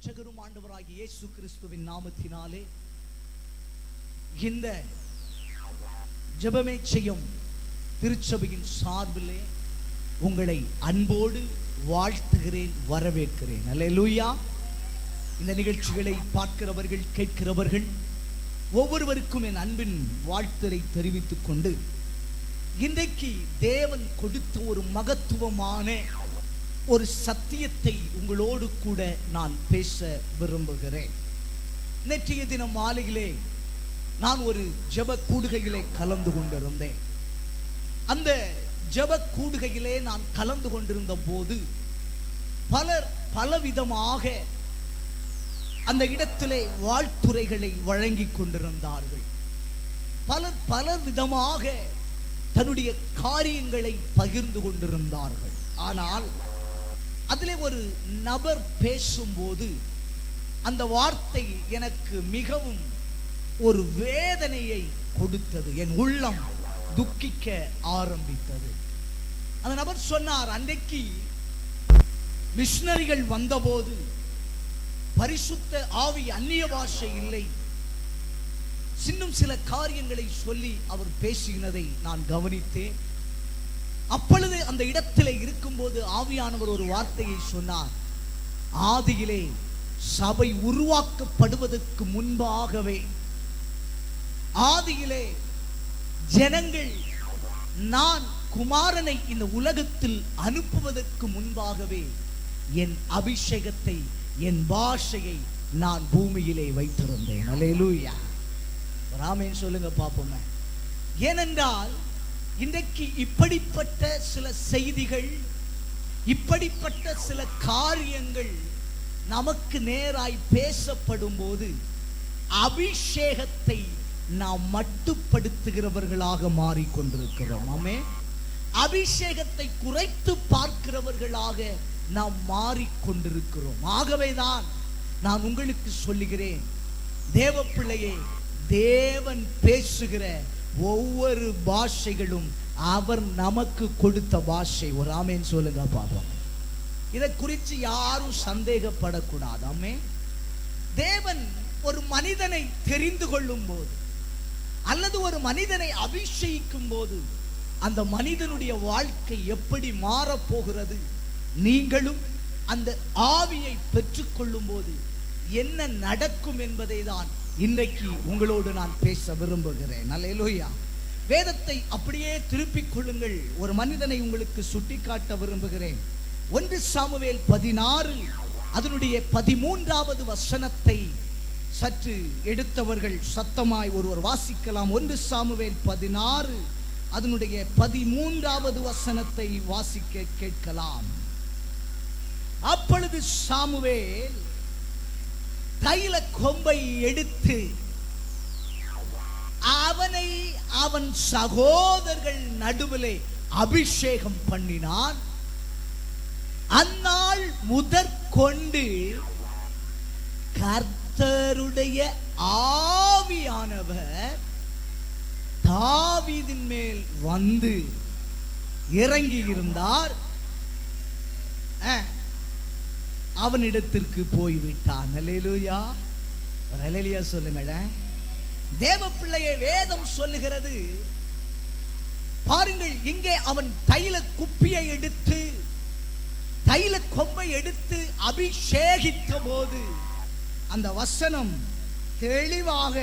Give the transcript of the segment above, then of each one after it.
இரட்சகரும் ஆண்டவராகிய இயேசு கிறிஸ்துவின் நாமத்தினாலே இந்த ஜெபமே செய்யும் திருச்சபையின் சார்பிலே உங்களை அன்போடு வாழ்த்துகிறேன், வரவேற்கிறேன். அல்லேலூயா. இந்த நிகழ்ச்சிகளை பார்க்கிறவர்கள், கேட்கிறவர்கள் ஒவ்வொருவருக்கும் என் அன்பின் வாழ்த்தலை தெரிவித்துக் கொண்டு, இன்றைக்கு தேவன் கொடுத்த ஒரு மகத்துவமான ஒரு சத்தியத்தை உங்களோடு கூட நான் பேச விரும்புகிறேன். நேற்றைய தினம் மாலையிலே நான் ஒரு ஜெப கூடுகையிலே கலந்து கொண்டிருந்தேன். அந்த ஜெப கூடுகையிலே நான் கலந்து கொண்டிருந்த போது பலர் பலவிதமாக அந்த இடத்திலே வாழ்த்துரைகளை வழங்கி கொண்டிருந்தார்கள். பலர் பல விதமாக தன்னுடைய காரியங்களை பகிர்ந்து கொண்டிருந்தார்கள். ஆனால் அதிலே ஒரு நபர் பேசும்போது அந்த வார்த்தை எனக்கு மிகவும் ஒரு வேதனையை கொடுத்தது. என் உள்ளம் துக்கிக்க ஆரம்பித்தது. அந்த நபர் சொன்னார், அன்றைக்கு மிஷனரிகள் வந்தபோது பரிசுத்த ஆவி, அந்நிய பாஷை இல்லை, இன்னும் சில காரியங்களை சொல்லி அவர் பேசினதை நான் கவனித்தேன். அப்பொழுது அந்த இடத்திலே இருக்கும்போது ஆவியானவர் ஒரு வார்த்தையை சொன்னார். ஆதியிலே சபை உருவாக்கப்படுவதற்கு முன்பாகவே, ஆதியிலே ஜனங்கள் நான் குமாரனை இந்த உலகத்தில் அனுப்புவதற்கு முன்பாகவே என் அபிஷேகத்தை, என் பாஷையை நான் பூமியிலே வைத்திருந்தேன். அல்லேலூயா. ஆமென் சொல்லுங்க பாப்போமே. ஏனென்றால் இன்றைக்கு இப்படிப்பட்ட சில செய்திகள், இப்படிப்பட்ட சில காரியங்கள் நமக்கு நேராய் பேசப்படும் போது அபிஷேகத்தை நாம் மட்டுப்படுத்துகிறவர்களாக மாறிக்கொண்டிருக்கிறோம். ஆமென். அபிஷேகத்தை குறைத்து பார்க்கிறவர்களாக நாம் மாறிக்கொண்டிருக்கிறோம். ஆகவேதான் நான் உங்களுக்கு சொல்லுகிறேன், தேவ பிள்ளையே, தேவன் பேசுகிற ஒவ்வொரு பாஷைகளும் அவர் நமக்கு கொடுத்த பாஷை. ஒரு ஆமென் சொல்லுங்க பாப்போம். இதை குறித்து யாரும் சந்தேகப்படக்கூடாது. ஆமென். தேவன் ஒரு மனிதனை தெரிந்து கொள்ளும் போது அல்லது ஒரு மனிதனை அபிஷேகிக்கும் போது அந்த மனிதனுடைய வாழ்க்கை எப்படி மாறப்போகிறது, நீங்களும் அந்த ஆவியை பெற்றுக்கொள்ளும் போது என்ன நடக்கும் என்பதை தான் இன்றைக்கு உங்களோடு நான் பேச விரும்புகிறேன். அல்லேலூயா. வேதத்தை அப்படியே திருப்பிக் கொள்ளுங்கள். ஒரு மனிதனை உங்களுக்கு சுட்டிக்காட்ட விரும்புகிறேன். 1 சாமுவேல் 16 அதனுடைய 13வது வசனத்தை சற்று எடுத்தவர்கள் சத்தமாய் ஒருவர் வாசிக்கலாம். 1 சாமுவேல் 16 அதனுடைய 13வது வசனத்தை வாசிக்க கேட்கலாம். அப்பொழுது சாமுவேல் தைல கொம்பை எடுத்து அவனை அவன் சகோதரர்கள் நடுவிலே அபிஷேகம் பண்ணினான். அந்நாள் முதற்கொண்டு கர்த்தருடைய ஆவியானவர் தாவீதின் மேல் வந்து இறங்கி இருந்தார். அவனிடத்திற்கு போய்விட்டான். அல்லேலூயா. அல்லேலூயா சொல்லுங்க. தேவ பிள்ளையை வேதம் சொல்லுகிறது பாருங்கள். இங்கே அவன் தைல குப்பியை எடுத்து, தைல கொம்பை எடுத்து அபிஷேகித்த போது அந்த வசனம் தெளிவாக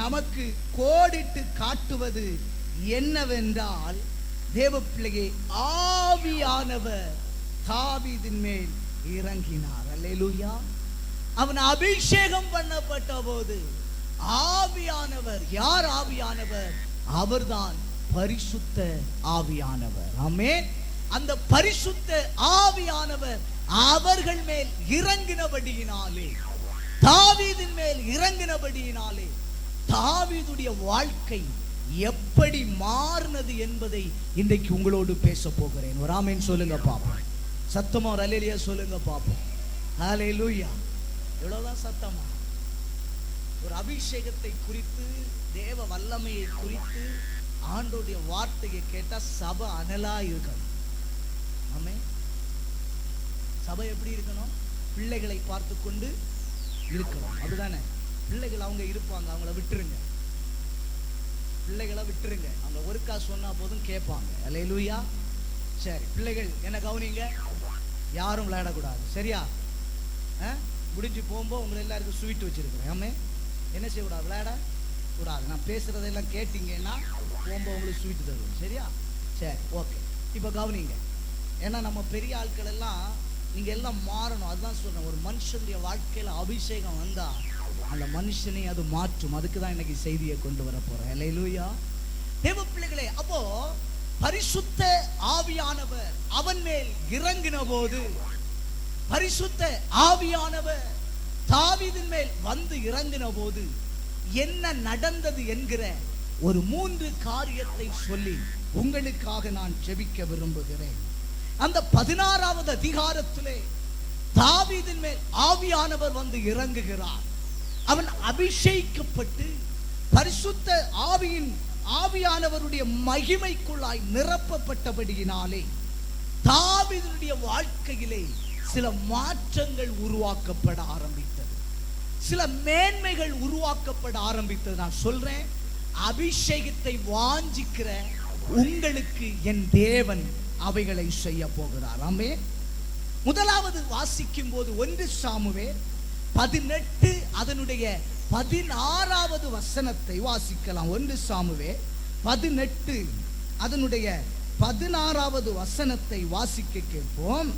நமக்கு கோடிட்டு காட்டுவது என்னவென்றால், தேவ பிள்ளையை ஆவியானவர் தாவீதின் மேல் இறங்கினார். அல்லேலூயா. அவன் அபிஷேகம் பண்ணப்பட்ட போது ஆவியானவர், யார் ஆவியானவர்? அவர்தான் பரிசுத்த ஆவியானவர். ஆமென். அந்த பரிசுத்த ஆவியானவர் அவர்கள் மேல் இறங்கினபடியினாலே, தாவீதின் மேல் இறங்கினபடியினாலே தாவீதுடைய வாழ்க்கை எப்படி மாறினது என்பதை இன்றைக்கு உங்களோடு பேச போகிறேன். ஒரு ஆமென் சொல்லுங்க பாப்போம். சத்தமா ஒரு அல்லேலூயா சொல்லுங்க பாப்போம். ஹல்லேலூயா. எவ்வளவுதான் சத்தமா. ஒரு அபிஷேகத்தை குறித்து, தேவ வல்லமையை குறித்து ஆண்டோடைய வார்த்தையை கேட்டா சபை அனலா இருக்கணும். ஆமென். சபை எப்படி இருக்கணும்? பிள்ளைகளை பார்த்து கொண்டு இருக்கலாம். அப்படிதானே? பிள்ளைகள் அவங்க இருப்பாங்க, அவங்கள விட்டுருங்க. பிள்ளைகளை விட்டுருங்க. அவங்க ஒருக்கா சொன்னா போதும் கேட்பாங்க. அல்லேலூயா. சரி, பிள்ளைகள் என்ன கவனிங்க, யாரும் விளையாடக்கூடாது. சரியா? முடிஞ்சு போகும்போது உங்களை எல்லாருக்கும் ஸ்வீட் வச்சிருக்கிறேன். ஆமே, என்ன செய்யக்கூடாது? விளையாட கூடாது. நான் பேசுறதெல்லாம் கேட்டீங்கன்னா போகும்போது உங்களுக்கு ஸ்வீட் தருவேன். சரியா? சரி, ஓகே. இப்போ கவனிங்க. ஏன்னா நம்ம பெரிய ஆட்கள் எல்லாம் நீங்க எல்லாம் மாறணும். அதுதான் சொல்றேன். ஒரு மனுஷனுடைய வாழ்க்கையில அபிஷேகம் வந்தா அந்த மனுஷனை அது மாற்றும். அதுக்கு தான் இன்னைக்கு செய்தியை கொண்டு வர போறேன். அல்லேலூயா. தேவ பிள்ளைகளே, அப்போ பரிசுத்த ஆவியானவர் அவன் மேல் இறங்கின போது, பரிசுத்த ஆவியானவர் தாவீதின் மேல் வந்து இறங்கின போது என்ன நடந்தது என்கிற ஒரு 3 காரியத்தை சொல்லி உங்களுக்காக நான் ஜெபிக்க விரும்புகிறேன். அந்த 16வது அதிகாரத்திலே தாவீதின் மேல் ஆவியானவர் வந்து இறங்குகிறார். அவன் அபிஷேகிக்கப்பட்டு பரிசுத்த ஆவியானவருடைய மகிமைக்குள்ளாய் நிரப்பப்பட்டபடியினாலே தாவீதுடைய வாழ்க்கையிலே சில மாற்றங்கள் உருவாக்கப்பட ஆரம்பித்தது. சில மேன்மைகள் உருவாக்கப்பட ஆரம்பித்தது. நான் சொல்றேன், அபிஷேகத்தை வாஞ்சிக்கிற உங்களுக்கு என் தேவன் அவைகளை செய்ய போகிறார். ஆமே. முதலாவது வாசிக்கும் போது 1 சாமுவேல் 18 அதனுடைய 16வது வசனத்தை வாசிக்கலாம். 1 சாமுவேல் 18 அதனுடைய 16வது வசனத்தை வாசிக்க கேட்போம்.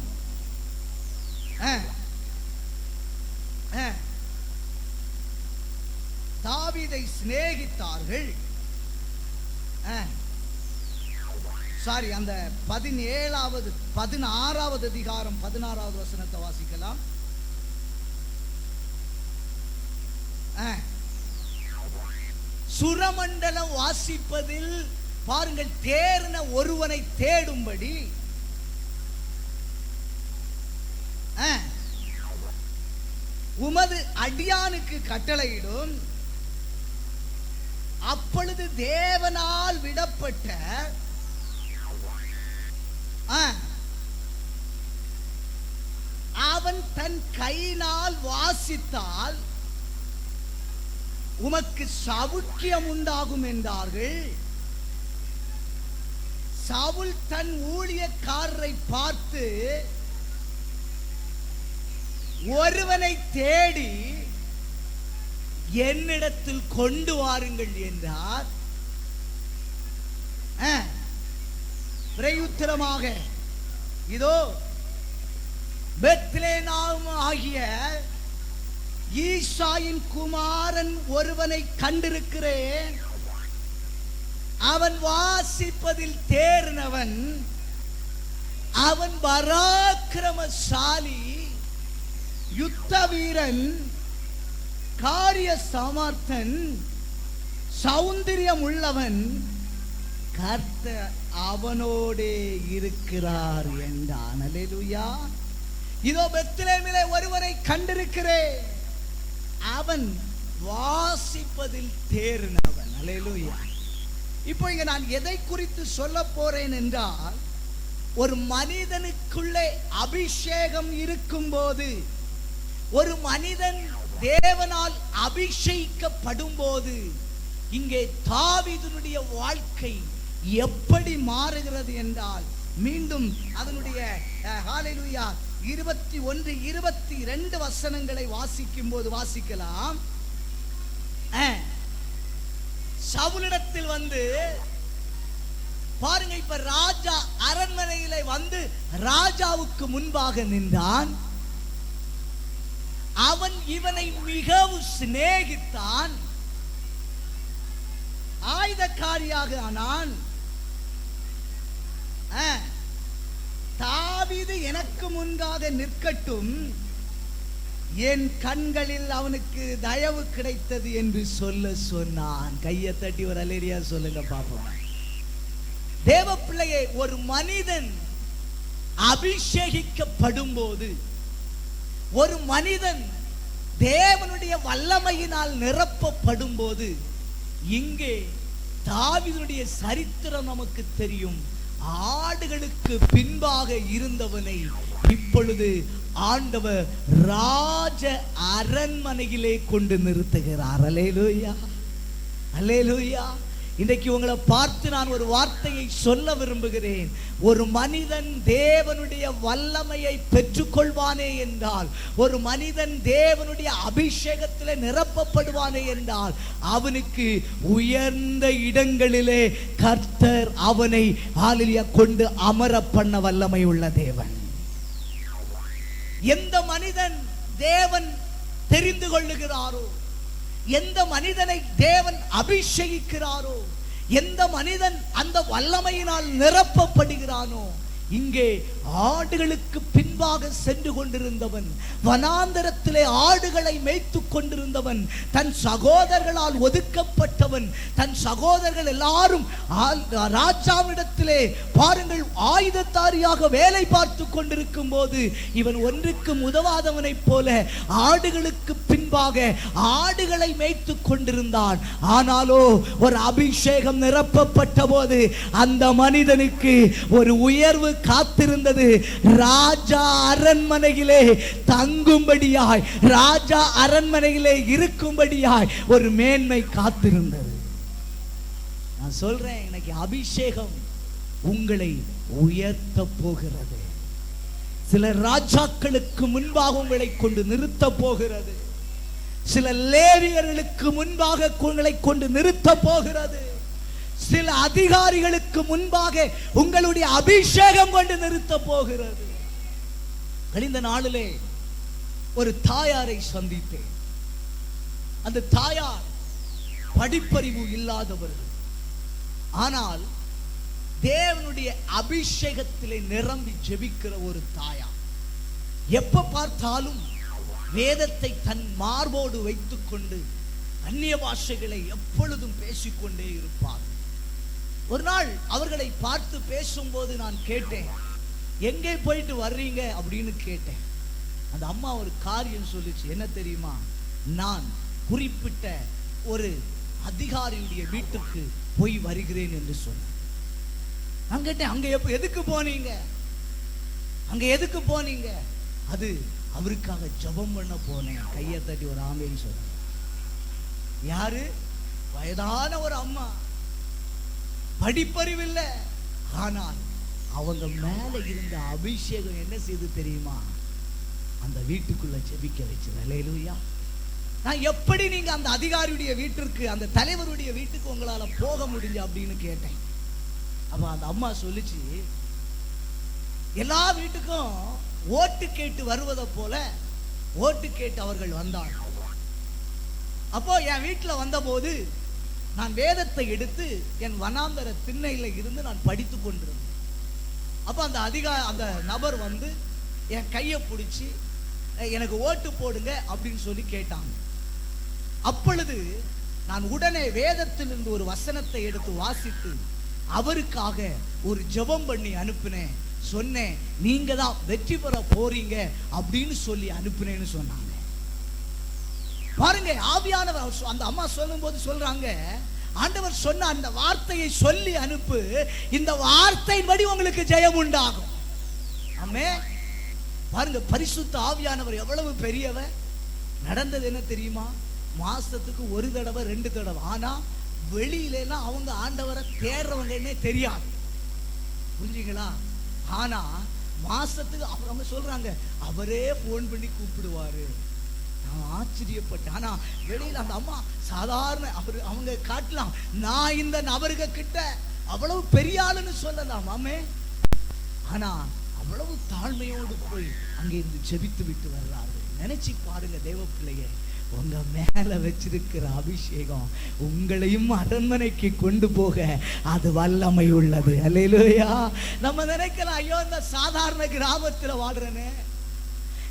தாவீதை சிநேகித்தார்கள். சாரி, அந்த 16வது அதிகாரம் 16வது வசனத்தை வாசிக்கலாம். சுரமண்டலம் வாசிப்பதில் பாருங்கள், தேர்ன ஒருவனை தேடும்படி உமது அடியானுக்கு கட்டளையிடும். அப்பொழுது தேவனால் விடப்பட்ட அவன் தன் கையினால் வாசித்தால் உமக்கு சவுக்கியம் உண்டாகும் என்றார்கள். சவுல் தன் ஊழியக்காரரை பார்த்து ஒருவனை தேடி என்னிடத்தில் கொண்டு வாருங்கள் என்றார். பிரயுத்தரமாக இதோ பெத்லேனாம் ஆகிய ஈசாயின் குமாரன் ஒருவனை கண்டிருக்கிறேன். அவன் வாசிப்பதில் தேர்னவன், அவன் பராக்கிரமசாலி, யுத்த வீரன், காரிய சமர்த்தன், சௌந்தரியம் உள்ளவன், கர்த்தர் அவனோடே இருக்கிறார் என்றான். அல்லேலூயா. இதோ பெத்லேமிலே ஒருவரை கண்டிருக்கிறேன், அவன் வாசிப்பதில் தேர்னவன். அல்லேலூயா. இப்போ இங்க நான் எதை குறித்து சொல்ல போறேன் என்றால், ஒரு மனிதனுக்குள்ளே அபிஷேகம் இருக்கும் போது, ஒரு மனிதன் தேவனால் அபிஷேகிக்கப்படும் போது, இங்கே தாவீதுடைய வாழ்க்கை எப்படி மாறுகிறது என்றால், மீண்டும் அதனுடைய ஹல்லேலூயா 21, 22 வசனங்களை வாசிக்கும் போது வாசிக்கலாம். சவுலிடத்தில் வந்து பாருங்க, இப்ப ராஜா அரண்மனையிலே வந்து ராஜாவுக்கு முன்பாக நின்றான். அவன் இவனை மிகவும் சிநேகித்தான், ஆயுதக்காரியாக ஆனான். தாவீது எனக்கு முன்பாக நிற்கட்டும், என் கண்களில் அவனுக்கு தயவு கிடைத்தது என்று சொல்ல சொன்னான். கையை தட்டி ஒரு அல்லேலூயா சொல்லுங்க பாப்போம். தேவ பிள்ளையே, ஒரு மனிதன் அபிஷேகிக்கப்படும் போது, ஒரு மனிதன் தேவனுடைய வல்லமையினால் நிரப்பப்படும் போது, இங்கே தாவீதுடைய சரித்திரம் நமக்கு தெரியும். ஆடுகளுக்கு பின்பாக இருந்தவனை இப்பொழுது ஆண்டவர் ராஜ அரண்மனையிலே கொண்டு நிறுத்துகிறார். அல்லேலூயா, அல்லேலூயா. இன்றைக்கு உங்களை பார்த்து நான் ஒரு வார்த்தையை சொல்ல விரும்புகிறேன். ஒரு மனிதன் தேவனுடைய வல்லமையை பெற்றுக்கொள்வானே என்றால், ஒரு மனிதன் தேவனுடைய அபிஷேகத்திலே நிரப்பப்படுவானே என்றால், அவனுக்கு உயர்ந்த இடங்களிலே கர்த்தர் அவனை ஹல்லேலூயா கொண்டு அமர பண்ண வல்லமை உள்ள தேவன். எந்த மனிதன் தேவன் தெரிந்து கொள்ளுகிறாரோ, எந்த மனிதனை தேவன் அபிஷேகிக்கிறாரோ, எந்த மனிதன் அந்த வல்லமையினால் நிரப்பப்படுகிறானோ, இங்கே ஆடுகளுக்கு பின்பாக சென்று கொண்டிருந்தவன், வனாந்தரத்திலே ஆடுகளை மேய்த்து கொண்டிருந்தவன், தன் சகோதரர்களால் ஒதுக்கப்பட்டவன், தன் சகோதரர்கள் எல்லாரும் ராஜாவிடத்திலே பாருங்கள் ஆயுததாரியாக வேலை பார்த்து கொண்டிருக்கும் போது, இவன் ஒன்றுக்கும் உதவாதவனைப் போல ஆடுகளுக்கு பின்பாக ஆடுகளை மேய்த்து கொண்டிருந்தான். ஆனாலோ ஒரு அபிஷேகம் நிரப்பப்பட்ட போது அந்த மனிதனுக்கு ஒரு உயர்வு காத்திருந்தது. ராஜா அரண்மனையிலே தங்கும்படியாய், ராஜா அரண்மனையிலே இருக்கும்படியாய் ஒரு மேன்மை காத்திருந்தது. நான் சொல்றேன், இன்னைக்கு அபிஷேகம் உங்களை உயர்த்த போகிறது. சில ராஜாக்களுக்கு முன்பாக உங்களை கொண்டு நிறுத்த போகிறது. சில லேவியர்களுக்கு முன்பாக உங்களை கொண்டு நிறுத்த போகிறது. சில அதிகாரிகளுக்கு முன்பாக உங்களுடைய அபிஷேகம் கொண்டு நிறுத்த போகிறது. கழிந்த நாளிலே ஒரு தாயாரை சந்தித்தேன். அந்த தாயார் படிப்பறிவு இல்லாதவர்கள், ஆனால் தேவனுடைய அபிஷேகத்திலே நிரம்பி ஜெபிக்கிற ஒரு தாயார். எப்ப பார்த்தாலும் வேதத்தை தன் மார்போடு வைத்துக் கொண்டு அந்நிய பாஷைகளை எப்பொழுதும் பேசிக்கொண்டே இருப்பார். ஒரு நாள் அவர்களை பார்த்து பேசும்போது நான் கேட்டேன், எங்கே போயிட்டு வர்றீங்க அப்படின்னு கேட்டேன். அந்த அம்மா ஒரு காரியம் சொல்லிச்சு. என்ன தெரியுமா? நான் குறிப்பிட்ட ஒரு அதிகாரியுடைய வீட்டுக்கு போய் வருகிறேன் என்று சொன்னேன். நான் கேட்டேன், அங்க எதுக்கு போனீங்க? அங்க எதுக்கு போனீங்க? அது அவருக்காக ஜெபம் பண்ண போனேன். கையை தட்டி ஒரு ஆமைன்னு சொன்னேன். யாரு? வயதான ஒரு அம்மா, படிப்பறிவில்லை, ஆனால் அவங்க மேல இருந்த அபிஷேகம் என்ன செய்து தெரியுமா? அந்த வீட்டுக்குள்ள ஜெபிக்க வச்சது. அல்லேலூயா. நான் எப்படி நீங்க அந்த அதிகாரியுடைய வீட்டிற்கு, அந்த தலைவருடைய வீட்டுக்கு உங்களால போக முடிஞ்ச அப்படின்னு கேட்டேன். அப்ப அந்த அம்மா சொல்லிச்சு, எல்லா வீட்டுக்கும் ஓட்டு கேட்டு வருவதை போல ஓட்டு கேட்டு அவர்கள் வந்தார்கள். அப்போ என் வீட்டில் வந்த போது நான் வேதத்தை எடுத்து என் வனாந்தர திண்ணையில இருந்து நான் படித்து கொண்டிருந்தேன். அப்போ அந்த நபர் வந்து என் கையை பிடிச்சி எனக்கு ஓட்டு போடுங்க அப்படின்னு சொல்லி கேட்டாங்க. அப்பொழுது நான் உடனே வேதத்திலிருந்து ஒரு வசனத்தை எடுத்து வாசித்து அவருக்காக ஒரு ஜெபம் பண்ணி அனுப்பினேன். சொன்னேன், நீங்க தான் வெற்றி பெற போறீங்க அப்படின்னு சொல்லி அனுப்பினேன்னு சொன்னாங்க. பாருங்க, ஆவியானவர் அந்த அம்மா சொல்லும் போது சொல்றாங்க, ஆண்டவர் சொன்ன அந்த வார்த்தையை சொல்லி அனுப்பு, இந்த வார்த்தையின்படி உங்களுக்கு ஜெயம் உண்டாகும். ஆமென். பாருங்க, பரிசுத்த ஆவியானவர் எவ்வளவு பெரியவர். நடந்தது என்ன தெரியுமா? மாசத்துக்கு ஒரு தடவை 2 தடவை. ஆனா வெளியில அவங்க ஆண்டவரை தேடுறவங்க என்ன தெரியாது. புரிஞ்சுங்களா? ஆனா மாசத்துக்கு அவங்க சொல்றாங்க, அவரே போன் பண்ணி கூப்பிடுவாரு. நான் ஆச்சரியப்பட்டேன். ஆனா வெளியில அந்த அம்மா சாதாரண அவங்க காட்டலாம், நான் இந்த நபருக கிட்ட அவ்வளவு பெரிய ஆளுன்னு சொல்லலாம். ஆமே, ஆனா அவ்வளவு தாழ்மையோடு போய் அங்கே இருந்து ஜெபித்து விட்டு வர்றார்கள். நினைச்சு பாருங்க தேவ பிள்ளையே, உங்க மேல வச்சிருக்கிற அபிஷேகம் உங்களையும் அரண்மனைக்கு கொண்டு போக அது வல்லமை உள்ளது. அல்லேலூயா. நம்ம நினைக்கலாம், ஐயோ இந்த சாதாரண கிராமத்துல வாழ்றேனே,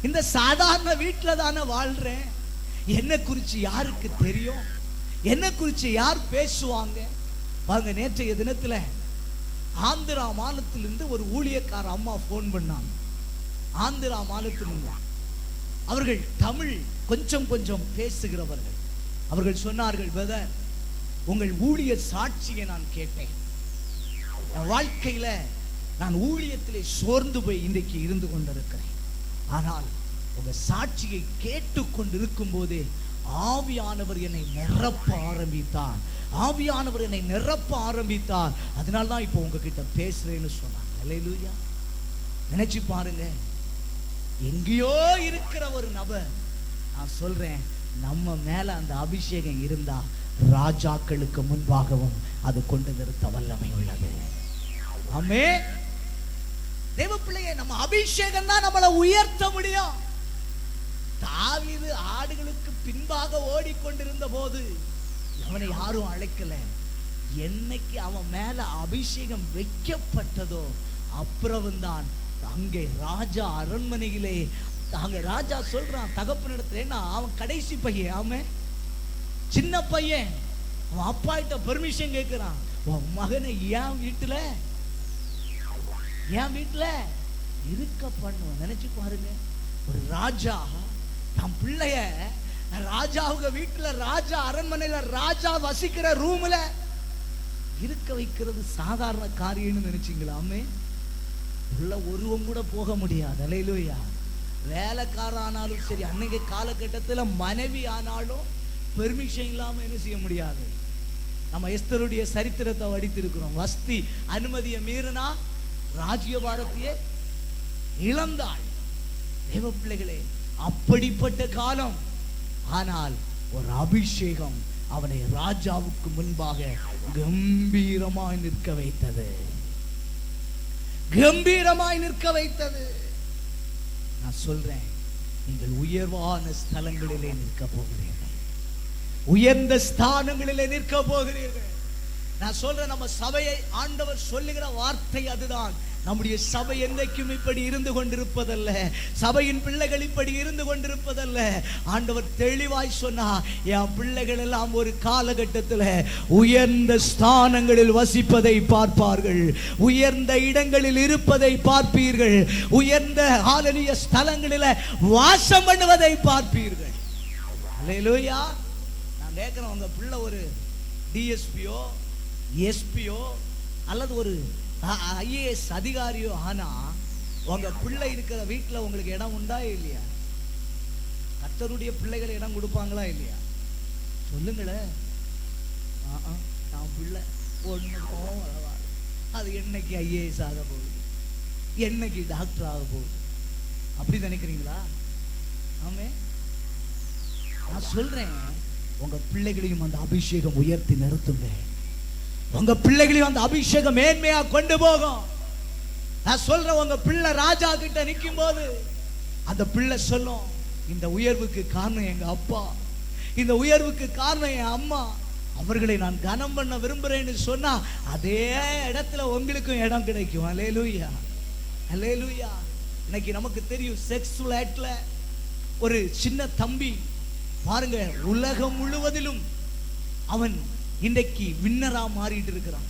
இந்த சாதாரண வீட்டுல தானே வாழ்றேன், என்ன குறிச்சு யாருக்கு தெரியும், என்ன குறிச்சு யார் பேசுவாங்க? பாருங்க, நேற்றைய தினத்துல ஆந்திரா மாநிலத்திலிருந்து ஒரு ஊழியக்கார அம்மா போன் பண்ணாங்க. ஆந்திரா மாநிலத்திலிருந்து அவர்கள் தமிழ் கொஞ்சம் கொஞ்சம் பேசுகிறவர்கள். அவர்கள் சொன்னார்கள், உங்கள் ஊழிய சாட்சியை நான் கேட்டேன். என் வாழ்க்கையில நான் ஊழியத்திலே சோர்ந்து போய் இன்றைக்கு இருந்து கொண்டிருக்கிறேன். ஆனால் உங்க சாட்சியை கேட்டுக்கொண்டிருக்கும் போதே ஆவியானவர் என்னை நிரப்ப ஆரம்பித்தார். ஆவியானவர் என்னை நிரப்ப ஆரம்பித்தார். அதனால்தான் இப்போ உங்ககிட்ட பேசுறேன்னு சொன்னாங்க. அல்லேலூயா. நினைச்சு பாருங்க, எங்கேயோ இருக்கிற ஒரு நபர், நான் சொல்றேன், நம்ம மேல அந்த அபிஷேகம் இருந்தா ராஜாக்களுக்கு முன்பாகவும் அது கொண்டு நிறுத்த வல்லமை உள்ளது. ஆமென். தேவ பிள்ளையே, நம்ம அபிஷேகம் தான் நம்மளை உயர்த்த முடியும். தாவீது ஆடுகளுக்கு பின்பாக ஓடிக்கொண்டிருந்த போது அவனை யாரும் அழைக்கல. என்னைக்கு அவன் மேல அபிஷேகம் வைக்கப்பட்டதோ அப்புறம்தான் அங்கே ராஜா அரண்மனையிலே அங்க ராஜா சொல்றான் தகப்பனிடத்துல, ஏன்னா அவன் கடைசி பையன், அவன் சின்ன பையன். அவன் அப்பா கிட்ட பெர்மிஷன் கேட்கிறான், உன் மகனை என் வீட்டுல இருக்க பண்ணுவோம். நினைச்சு பாருங்க, ஒரு ராஜா தன் பிள்ளைய ராஜாவுங்க வீட்டுல, ராஜா அரண்மனையில, ராஜா வசிக்கிற ரூம்ல இருக்க வைக்கிறது சாதாரண காரியம்னு நினைச்சீங்களாமே? உள்ள ஒருவன் கூட போக முடியாது. அல்லேலூயா. வேலைக்காரன் ஆனாலும் சரி, அன்னைக்கு காலகட்டத்தில் மனைவி ஆனாலும் பெர்மிஷன் இல்லாம என்ன செய்ய முடியாது. நம்ம எஸ்தருடைய சரித்திரத்தை வடித்திருக்கிறோம். வஸ்தி அனுமதியை மீறினா ராஜ்யபாரத்தையே இழந்தாள். தேவ பிள்ளைகளே, அப்படிப்பட்ட காலம். ஆனால் ஒரு அபிஷேகம் அவனை ராஜாவுக்கு முன்பாக கம்பீரமாய் நிற்க வைத்தது. கம்பீரமாய் நிற்க வைத்தது. நான் சொல்றேன், நீங்கள் உயர்வான ஸ்தலங்களிலே நிற்க போகிறீர்கள். உயர்ந்த ஸ்தானங்களிலே நிற்க போகிறீர்கள். நான் சொல்றேன், நம்ம சபையை ஆண்டவர் சொல்லுகிற வார்த்தை அதுதான். நம்முடைய சபை என்றைக்கும் இப்படி இருந்து கொண்டிருப்பதல்ல. சபையின் பிள்ளைகள் இப்படி இருந்து கொண்டிருப்பதல்ல. ஆண்டவர் தெளிவாய் சொன்னா, என் பிள்ளைகள் எல்லாம் ஒரு காலகட்டத்தில் உயர்ந்த ஸ்தானங்களில் வசிப்பதை பார்ப்பார்கள். உயர்ந்த இடங்களில் இருப்பதை பார்ப்பீர்கள். உயர்ந்த ஆலனிய ஸ்தலங்களில் வாசம் பண்ணுவதை பார்ப்பீர்கள். அல்லேலூயா. நான் கேட்கிறேன், உங்க பிள்ளை ஒரு டிஎஸ்பியோ எஸ்பியோ அல்லது ஒரு ஐஏஎஸ் அதிகாரியோ ஆனா உங்க பிள்ளை இருக்கிற வீட்டில் உங்களுக்கு இடம் உண்டா இல்லையா? கர்த்தருடைய பிள்ளைகள் இடம் கொடுப்பாங்களா இல்லையா? சொல்லுங்களேன். நான் பிள்ளை ஒன்றுக்கும் அது என்னைக்கு ஐஏஎஸ் ஆக போகுது, என்னைக்கு டாக்டர் ஆக போகுது, அப்படி நினைக்கிறீங்களா? ஆமே. நான் சொல்றேன், உங்க பிள்ளைகளையும் அந்த அபிஷேகம் உயர்த்தி நிறுத்துங்க. உங்க பிள்ளைகளையும் அந்த அபிஷேகம் மேன்மையா கொண்டு போகும். நான் சொல்றேன், உங்க பிள்ளை ராஜா கிட்ட நிற்கும் போது அந்த பிள்ளை சொல்லும், இந்த உயர்வுக்கு காரணம் எங்க அப்பா, இந்த உயர்வுக்கு காரணம் என் அம்மா, அவர்களை நான் கனம் பண்ண விரும்புறேன்னு சொன்னா அதே இடத்துல உங்களுக்கும் இடம் கிடைக்கும். அல்லேலூயா. அல்லேலூயா. இன்னைக்கு நமக்கு தெரியும், செக்ஸுவல் ஆக்ட்ல ஒரு சின்ன தம்பி பாருங்க, உலகம் முழுவதிலும் அவன் இன்றைக்கு வின்னரா மாறிட்டு இருக்கிறான்.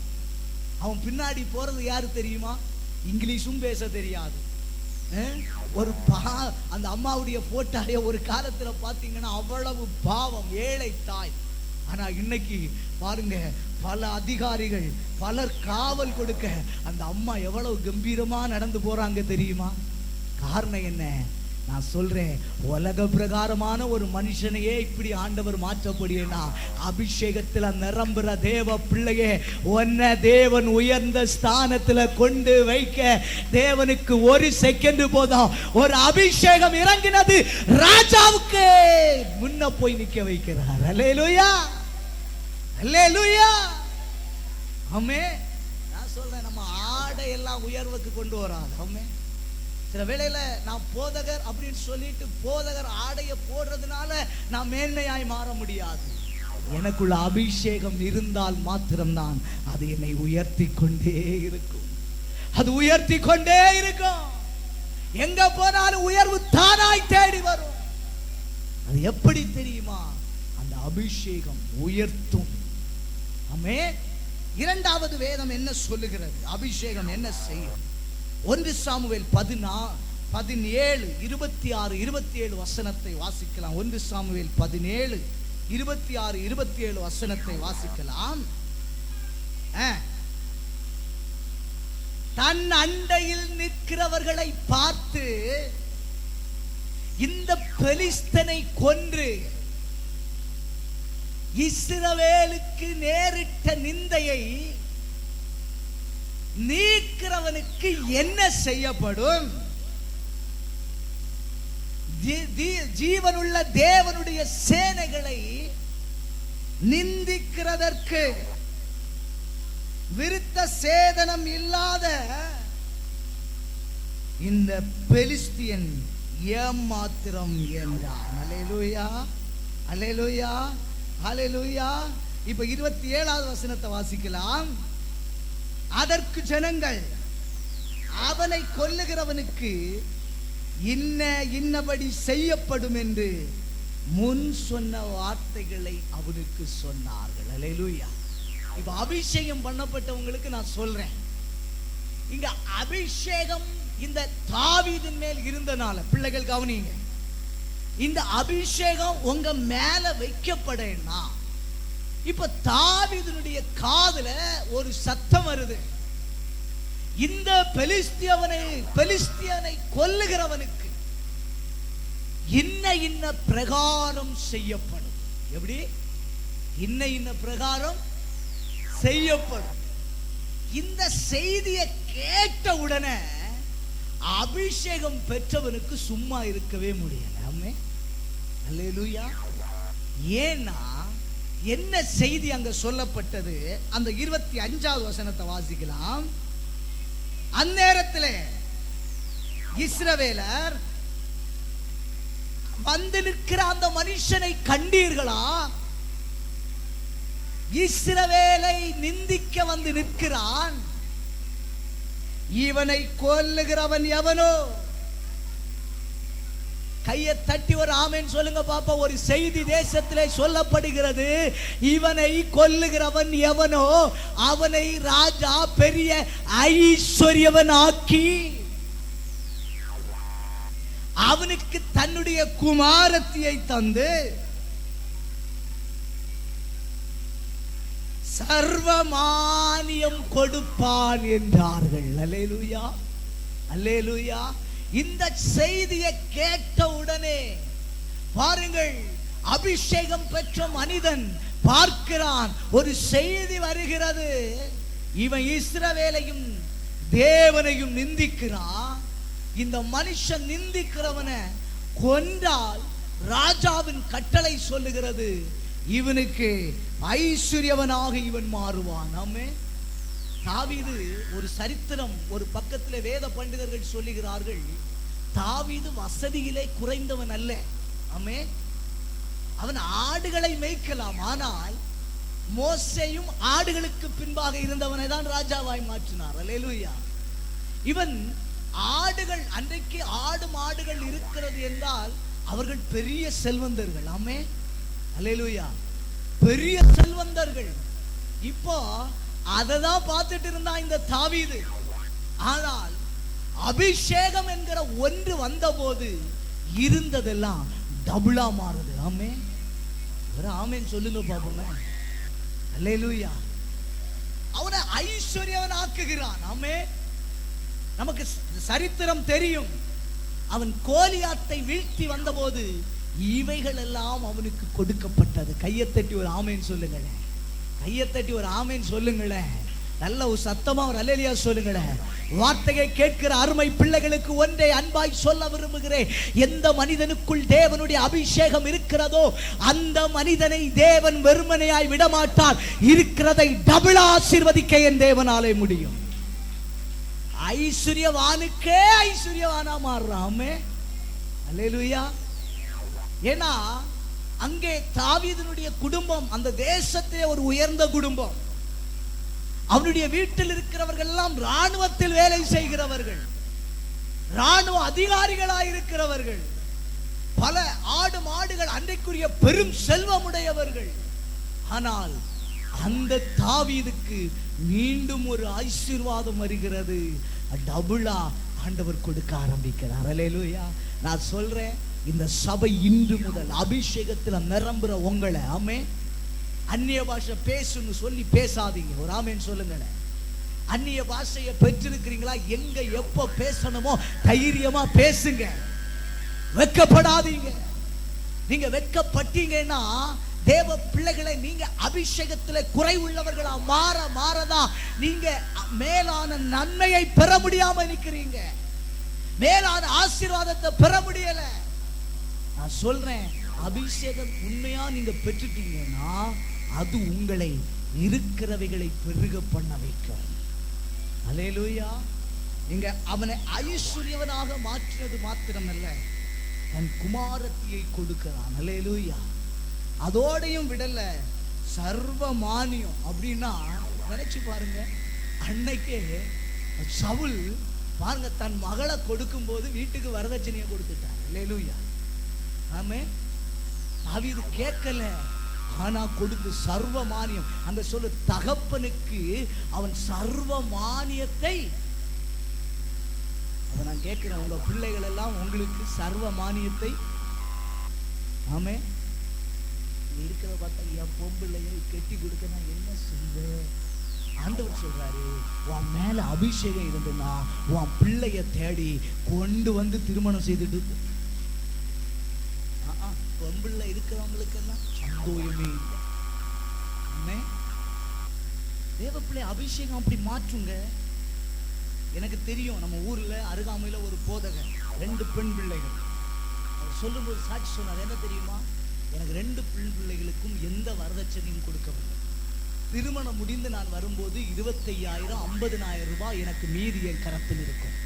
அவன் பின்னாடி போறது யாரு தெரியுமா? இங்கிலீஷும் பேச தெரியாது. ஒரு அந்த அம்மாவுடைய போட்டாய ஒரு காலத்துல பாத்தீங்கன்னா அவ்வளவு பாவம், ஏழை தாய். ஆனா இன்னைக்கு பாருங்க, பல அதிகாரிகள், பலர் காவல் கொடுக்க அந்த அம்மா எவ்வளவு கம்பீரமா நடந்து போறாங்க தெரியுமா? காரணம் என்ன? நான் சொல்றேன், உலக பிரகாரமான ஒரு மனுஷனையே இப்படி ஆண்டவர் மாற்றப்படினா, அபிஷேகத்துல நிரம்புற தேவ பிள்ளையே, உன்னை தேவன் உயர்ந்த ஸ்தானத்துல கொண்டு வைக்க தேவனுக்கு ஒரு செகண்ட் போதும். ஒரு அபிஷேகம் இறங்கினது ராஜாவுக்கு முன்ன போய் நிக்க வைக்கிறார். அல்லேலூயா. அல்லேலூயா. ஆமென். நான் சொல்றேன், நம்ம ஆடையெல்லாம் உயர்வுக்கு கொண்டு வராது. ஆமென். சில வேளையில நான் போதகர் அப்படின்னு சொல்லிட்டு போதகர் ஆடைய போடுறதுனால நான் மேன்மையாய் மாற முடியாது. எனக்குள்ள அபிஷேகம் இருந்தால் மாத்திரம்தான் அது என்னை உயர்த்தி கொண்டே இருக்கும். அது உயர்த்தி கொண்டே இருக்கும். எங்க போனாலும் உயர்வு தானாய் தேடி வரும். அது எப்படி தெரியுமா? அந்த அபிஷேகம் உயர்த்தும். ஆமென். இரண்டாவது வேதம் என்ன சொல்லுகிறது? அபிஷேகம் என்ன செய்யும்? 1 சாமுவேல் 17 26 27 வசனத்தை வாசிக்கலாம். 1 சாமுவேல் 17 26 27 வசனத்தை வாசிக்கலாம். தன் அண்டையில் நிற்கிறவர்களை பார்த்து, இந்த பெலிஸ்தனை கொன்று இஸ்ரவேலுக்கு நேரிட்ட நிந்தையை நீக்கிறவனுக்கு என்ன செய்யப்படும்? ஜீவனுள்ள தேவனுடைய சேனைகளை நிந்திக்கிறதற்கு விருத்த சேதனம் இல்லாத இந்த பெலிஸ்தியன் ஏமாத்திரம் என்றான். அல்லேலூயா, அல்லேலூயா, அல்லேலூயா. இப்ப 27வது வசனத்தை வாசிக்கலாம். அதற்கு ஜனங்கள், அவனை கொல்லுகிறவனுக்கு இன்னபடி செய்யப்படும் என்று முன் சொன்ன வார்த்தைகளை அவனுக்கு சொன்னார்கள். அல்லேலூயா. இப்ப அபிஷேகம் பண்ணப்பட்டவங்களுக்கு நான் சொல்றேன், இங்க அபிஷேகம் இந்த தாவீதின் மேல் இருந்தனால, பிள்ளைகள் கவனிங்க, இந்த அபிஷேகம் உங்க மேல வைக்கப்படனா, இப்ப தாவீதினுடைய காதுல ஒரு சத்தம் வருது, இந்த பெலிஸ்தியனை கொல்லுகிறவனுக்கு இன்ன பிரகாரம் செய்யப்படும். எப்படி? இன்ன பிரகாரம் செய்யப்படும். இந்த செய்தியை கேட்ட உடனே அபிஷேகம் பெற்றவனுக்கு சும்மா இருக்கவே முடியல. ஆமென், அல்லேலூயா. ஏன்னா என்ன செய்தி அங்க சொல்லப்பட்டது? அந்த 25வது வசனத்தை வாசிக்கலாம். அந்நேரத்தில் இஸ்ரவேலர் வந்து நிற்கிற அந்த மனுஷனை கண்டீர்களா? இஸ்ரவேலை நிந்திக்க வந்து நிற்கிறான், இவனை கொல்லுகிறவன் எவனோ? கையை தட்டி ஒரு ஆமென் சொல்லுங்க பாப்பா. ஒரு செய்தி தேசத்திலே சொல்லப்படுகிறது, இவனை கொல்லுகிறவன் எவனோ அவனை ராஜா பெரிய ஐஸ்வர்யவன் ஆக்கி அவனுக்கு தன்னுடைய குமாரத்தியை தந்து சர்வமானியம் கொடுப்பான் என்றார்கள். அல்லேலூயா, அல்லேலூயா. இந்த செய்தியை கேட்ட உடனே பாருங்கள், அபிஷேகம் பெற்ற மனிதன் பார்க்கிறான், ஒரு செய்தி வருகிறது, இவன் இஸ்ரவேலையும் தேவனையும் நிந்திக்கிறான். இந்த மனுஷன் நிந்திக்கிறவனை கொன்றால் ராஜாவின் கட்டளை சொல்லுகிறது, இவனுக்கு ஐஸ்வர்யவனாக இவன் மாறுவான். ஆமென். தாவீது ஒரு சரித்திரம், ஒரு பக்கத்தில் வேத பண்டிதர்கள் சொல்லுகிறார்கள், தாவீது வசதியிலே குறைந்தவன் அல்ல. ஆமென். அவன் ஆடுகளை மேய்க்கலாம், ஆனால் மோசேயும் ஆடுகளுக்கு பின்பாக இருந்தவனை தான் ராஜாவாய் மாற்றினார். அல்லேலூயா. இவன் ஆடுகள், அன்றைக்கு ஆடு மாடுகள் இருக்கிறது என்றால் அவர்கள் பெரிய செல்வந்தர்கள். ஆமென், அல்லேலூயா, பெரிய செல்வந்தர்கள். இப்போ அதை தான் பார்த்துட்டு இருந்தா இந்த தாவீது. ஆனால் அபிஷேகம் என்கிற ஒன்று வந்தபோது இருந்ததெல்லாம் டபுளா மாறுது. ஆமென், ஆமென் சொல்லுங்க பாப்போங்க. அல்லேலூயா. அவனை ஐஸ்வர்யவன் ஆக்குகிறான். ஆமென். நமக்கு சரித்திரம் தெரியும், அவன் கோலியாத்தை வீழ்த்தி வந்தபோது இவைகள் எல்லாம் அவனுக்கு கொடுக்கப்பட்டது. கையை தட்டி ஒரு ஆமேன் சொல்லுங்களேன், கையை தட்டி ஒரு ஆமேன் சொல்லுங்களேன், நல்ல ஒரு சத்தமா ஒரு அல்லேலூயா சொல்லுங்களேன். வார்த்தையை கேட்கிற அருமை பிள்ளைகளுக்கு ஒன்றை அன்பாய் சொல்ல விரும்புகிறேன், எந்த மனிதனுக்குள் தேவனுடைய அபிஷேகம் இருக்கிறதோ அந்த மனிதனை தேவன் வெறுமனையாய் விடமாட்டார். இருக்கிறதை டபுளா ஆசீர்வதிக்க என் தேவனாலே முடியும். ஐஸ்வர்யவானுக்கே ஐஸ்வர்யவானா மாறுறாமே. அல்லேலூயா. ஏன்னா அங்கே தாவீதினுடைய குடும்பம் அந்த தேசத்திலே ஒரு உயர்ந்த குடும்பம். அவனுடைய வீட்டில் இருக்கிறவர்கள் எல்லாம் ராணுவத்தில் வேலை செய்கிறவர்கள், ராணுவ அதிகாரிகளாய் இருக்கிறவர்கள், பல ஆடு மாடுகள், அன்றைக்குரிய பெரும் செல்வமுடையவர்கள். ஆனால் அந்த தாவீதுக்கு மீண்டும் ஒரு ஆசீர்வாதம் வருகிறது, டபுளா ஆண்டவர் கொடுக்க ஆரம்பிக்கிறார். அல்லேலூயா. நான் சொல்றேன், இந்த சபை இன்று முதல் அபிஷேகத்தில் நிரம்புற உங்களை, ஆமென், அந்நிய பாஷை பேசுன்னு சொல்லி பேசாதீங்க. ஒரு ஆமென் சொல்லுங்களேன். அந்நிய பாஷையை பெற்றிருக்கிறீங்களா? எங்க எப்ப பேசணுமோ தைரியமா பேசுங்க, வெட்கப்படாதீங்க. நீங்க வெட்கப்பட்டீங்கன்னா தேவ பிள்ளைகளை நீங்க அபிஷேகத்திலே குறை உள்ளவர்களா மாறதான் நீங்க மேலான நன்மையை பெற முடியாம நிக்கிறீங்க, மேலான ஆசீர்வாதத்தை பெற முடியல. நான் சொல்றேன், அபிஷேகம் உண்மையா நீங்க பெற்றுட்டீங்கன்னா அது உங்களை இருக்கிறவைகளை பெருக பண்ண வைக்கும். அல்லேலூயா. நீங்க அவனை ஐஸ்வர்யவனாக மாற்றினது மாத்திரமல்ல, தன் குமாரத்தியை கொடுக்கிறான். அல்லேலூயா. அதோடையும் விடல, சர்வ மானியம். அப்படின்னா நினைச்சு பாருங்க, அன்னைக்கே சவுல் பாருங்க தன் மகளை கொடுக்கும் போது வீட்டுக்கு வரதட்சணையை கொடுத்துட்டார். அல்லேலூயா. ஆமே. தாவீது கேட்கல, ஆனா கொடுத்து சர்வ மானியம். அந்த சொல்லு தகப்பனுக்கு அவன் சர்வ மானியத்தை. அதை நான் கேட்கிறேன், உங்க பிள்ளைகள் எல்லாம் உங்களுக்கு சர்வ மானியத்தை. ஆமே. இருக்கிறத பார்த்தா என் பொம்பிள்ளையை கெட்டி கொடுக்க நான் என்ன செய்வேன்? ஆண்டவர் சொல்றாரு, உன் மேல அபிஷேகம் இருந்துன்னா உன் பிள்ளைய தேடி கொண்டு வந்து திருமணம் செய்துட்டு. பொம்பிள்ளை இருக்கிறவங்களுக்கு எல்லாம் சந்தோஷமே இல்லை. தேவ பிள்ளை அபிஷேகம் அப்படி மாற்றுங்க. எனக்கு தெரியும், நம்ம ஊர்ல அருகாமையில ஒரு போதகர், 2 பெண் பிள்ளைகள். அவர் சொல்லும்போது சாட்சி சொன்னார். என்ன தெரியுமா? எனக்கு 2 பெண் பிள்ளைகளுக்கும் எந்த வரதட்சணையும் கொடுக்கவில்லை. திருமணம் முடிந்து நான் வரும்போது 25,000 50,000 ரூபாய் எனக்கு மீதி என் கரத்தில் இருக்கும்.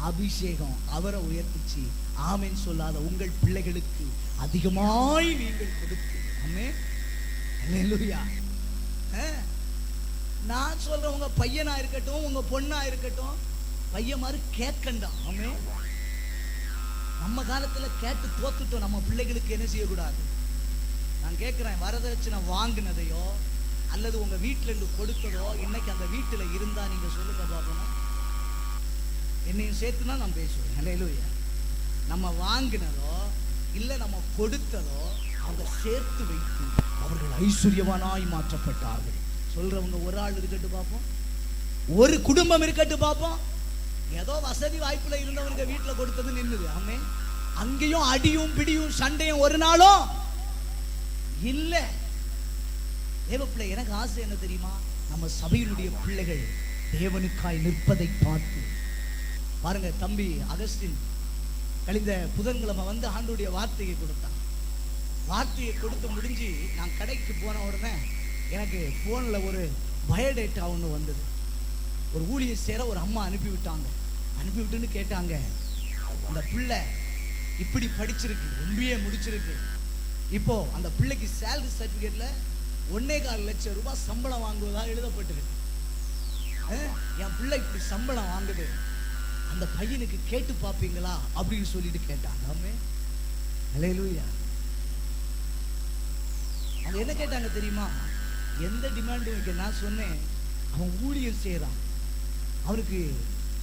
அபிஷேகம் அவரை உயர்த்திச்சு. ஆமென் சொல்லாத உங்கள் பிள்ளைகளுக்கு அதிகமாய் நீங்கள் கொடுத்து. ஆமென். அல்லேலூயா. நான் சொல்றேன், உங்க பையனா இருக்கட்டும், உங்க பொண்ணா இருக்கட்டும், பையன் மாதிரி கேட்கண்டாம். ஆமென். நம்ம காலத்துல கேட்டு தோத்துட்டோம். நம்ம பிள்ளைகளுக்கு என்ன செய்யக்கூடாது? நான் கேட்கிறேன், வரதட்சணை வாங்கினதையோ அல்லது உங்க வீட்டுல இருந்து கொடுத்ததோ இன்னைக்கு அந்த வீட்டுல இருந்தா நீங்க சொல்லுங்க பாப்போம். என்னையும் சேர்த்துனா நான் பேசுவேன். அல்லேலூயா. நம்ம வாங்கினதோ இல்ல நம்ம கொடுத்ததோ அவங்க சேர்த்து வைத்து அவர்கள் ஐஸ்வர்யவானாய் மாற்றப்பட்டார்கள். சொல்றவங்க ஒரு ஆள் இருக்கட்டும் பார்ப்போம், ஒரு குடும்பம் இருக்கட்டும் பார்ப்போம். ஏதோ வசதி வாய்ப்புல இருந்தவங்க வீட்டுல கொடுத்தது நின்னுது. ஆமே. அங்கேயும் அடியும் பிடியும் சண்டையும் ஒரு நாளும் இல்ல. தேவப்பிள்ளை, எனக்கு ஆசை என்ன தெரியுமா? நம்ம சபையினுடைய பிள்ளைகள் தேவனுக்காய் நிற்பதை பார்த்து பாருங்க. தம்பி அகஸ்டின் கழிந்த புதன்கிழமை வந்து ஆண்டவருடைய வார்த்தையை கொடுத்தான். வார்த்தையை கொடுத்து முடிஞ்சு நான் கடைக்கு போன உடனே எனக்கு போன்ல ஒரு பயோடேட்டா ஒன்று வந்தது. ஒரு ஊழியர் சேர ஒரு அம்மா அனுப்பி விட்டாங்க. அனுப்பி விட்டுன்னு கேட்டாங்க, அந்த பிள்ளை இப்படி படிச்சிருக்கு, MBA முடிச்சிருக்கு. இப்போ அந்த பிள்ளைக்கு சேலரி சர்டிபிகேட்ல 1.25 லட்சம் ரூபாய் சம்பளம் வாங்குவதாக எழுதப்பட்டிருக்கு. என் பிள்ளை இப்படி சம்பளம் வாங்குது, அந்த பையனுக்கு கேட்டு பார்ப்பீங்களா அப்படின்னு சொல்லிட்டு கேட்டாங்க. ஆமென். அல்லேலூயா. அவங்க என்ன கேட்டாங்க தெரியுமா? எந்த டிமாண்டும் வைக்க. நான் சொன்னேன், அவன் ஊழியர் செய்யறான், அவனுக்கு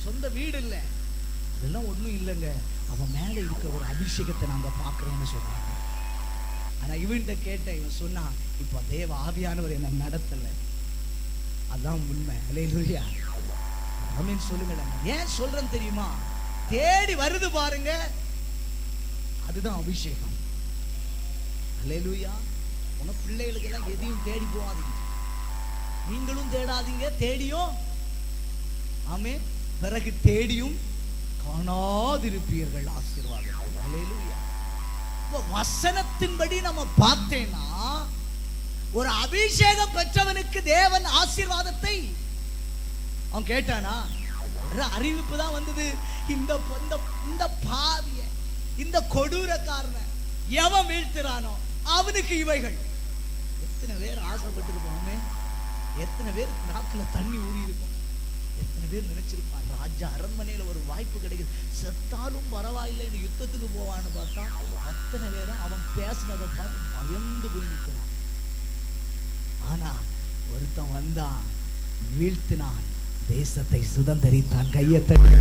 சொந்த வீடு இல்லை, அதெல்லாம் ஒன்றும் இல்லைங்க, அவன் மேலே இருக்கிற ஒரு அபிஷேகத்தை நாங்கள் பார்க்குறோன்னு சொன்னாங்க. ஆனால் இவன்கிட்ட கேட்டேன், இவன் சொன்னான், இப்போ தேவ ஆவியானவர் என்ன நடத்தலை. அதான் உண்மை. அல்லேலூயா. ஆமென் சொல்லுங்க. ஏன் சொல்றேன்னு தெரியுமா? தேடி வருது பாருங்க, அதுதான் அபிஷேகம். அல்லேலூயா. உங்க பிள்ளைகளுக்கு எல்லாம் எதையும் தேடி போகாதீங்க, நீங்களும் தேடாதீங்க, தேடியும். ஆமென். பிறகு தேடியும் காணாதிருப்பீர்கள் ஆசீர்வாதம். அல்லேலூயா. வசனத்தின்படி நம்ம பார்த்தேன்னா ஒரு அபிஷேகம் பெற்றவனுக்கு தேவன் ஆசீர்வாதத்தை அவன் கேட்டானா? அறிவிப்பு தான் வந்தது, இந்த பாவிய, இந்த கொடூரக்காரனை எவன் வீழ்த்துறானோ அவனுக்கு இவைகள். எத்தனை பேர் ஆசைப்பட்டிருப்போமே, எத்தனை பேர் நாக்குல தண்ணி ஊறி இருக்கும், எத்தனை பேர் நினைச்சிருப்பான் ராஜா அரண்மனையில ஒரு வாய்ப்பு கிடைக்குது, செத்தாலும் பரவாயில்லைன்னு யுத்தத்துக்கு போவான்னு பார்த்தா அத்தனை பேரும் அவன் பேசினதை பார்த்து பயந்து போய் நிற்கிறான். ஆனா ஒருத்தன் வந்தான், வீழ்த்தினான், தேசத்தை சுதந்தரித்தான். கையை தட்டி,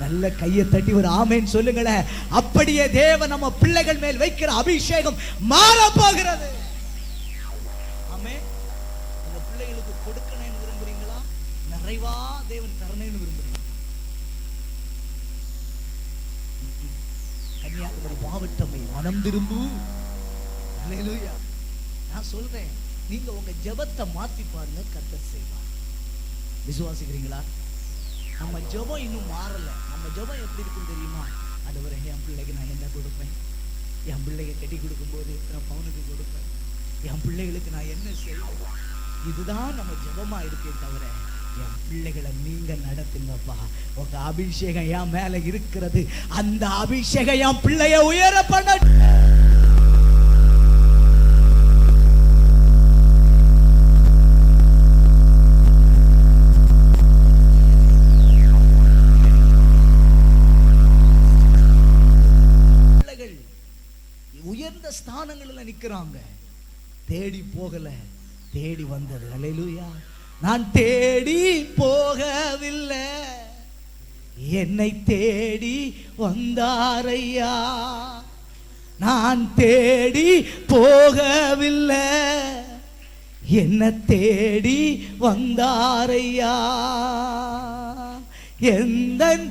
நல்ல கையை தட்டி ஒரு ஆமென் சொல்லுங்களேன். அப்படியே தேவன் நம்ம பிள்ளைகள் மேல் வைக்கிற அபிஷேகம் மாற போகிறது. ஆமென். நிறைவா தேவன் தரணும்னு விரும்புறேன். கன்னியாகுமரி மாவட்டமே மனம் திரும்பு. அல்லேலூயா. நான் சொல்றேன், நீங்க உங்க ஜெபத்தை மாத்தி பாருங்க, கர்த்தர் செய்வார். விசுவாசிக்கிறீங்களா? நம்ம ஜெபம் இன்னும் மாறல. நம்ம ஜெபம் எப்படி இருக்கும் தெரியுமா? ஆண்டவரே, என் பிள்ளைக்கு நான் என்ன கொடுப்பேன்? என் பிள்ளையை கட்டி கொடுக்கும்போது நான் பவுனுக்கு கொடுப்பேன். என் பிள்ளைகளுக்கு நான் என்ன செய்வேன்? இதுதான் நம்ம ஜெபமா இருக்கே தவிர, என் பிள்ளைகளை நீங்க நடத்துங்கப்பா, உங்க அபிஷேகம் என் மேல இருக்கிறது, அந்த அபிஷேகம் என் பிள்ளைய உயர பண்ண. உயர்ந்த ஸ்தானங்கள்ல நிக்கிறாங்க. தேடி போகல, தேடி வந்தது. அல்லேலூயா. நான் தேடி போகவில்லை, என்னை தேடி வந்தாரையா. நான் தேடி போகவில்லை, என்ன தேடி வந்தாரையா. எந்தன்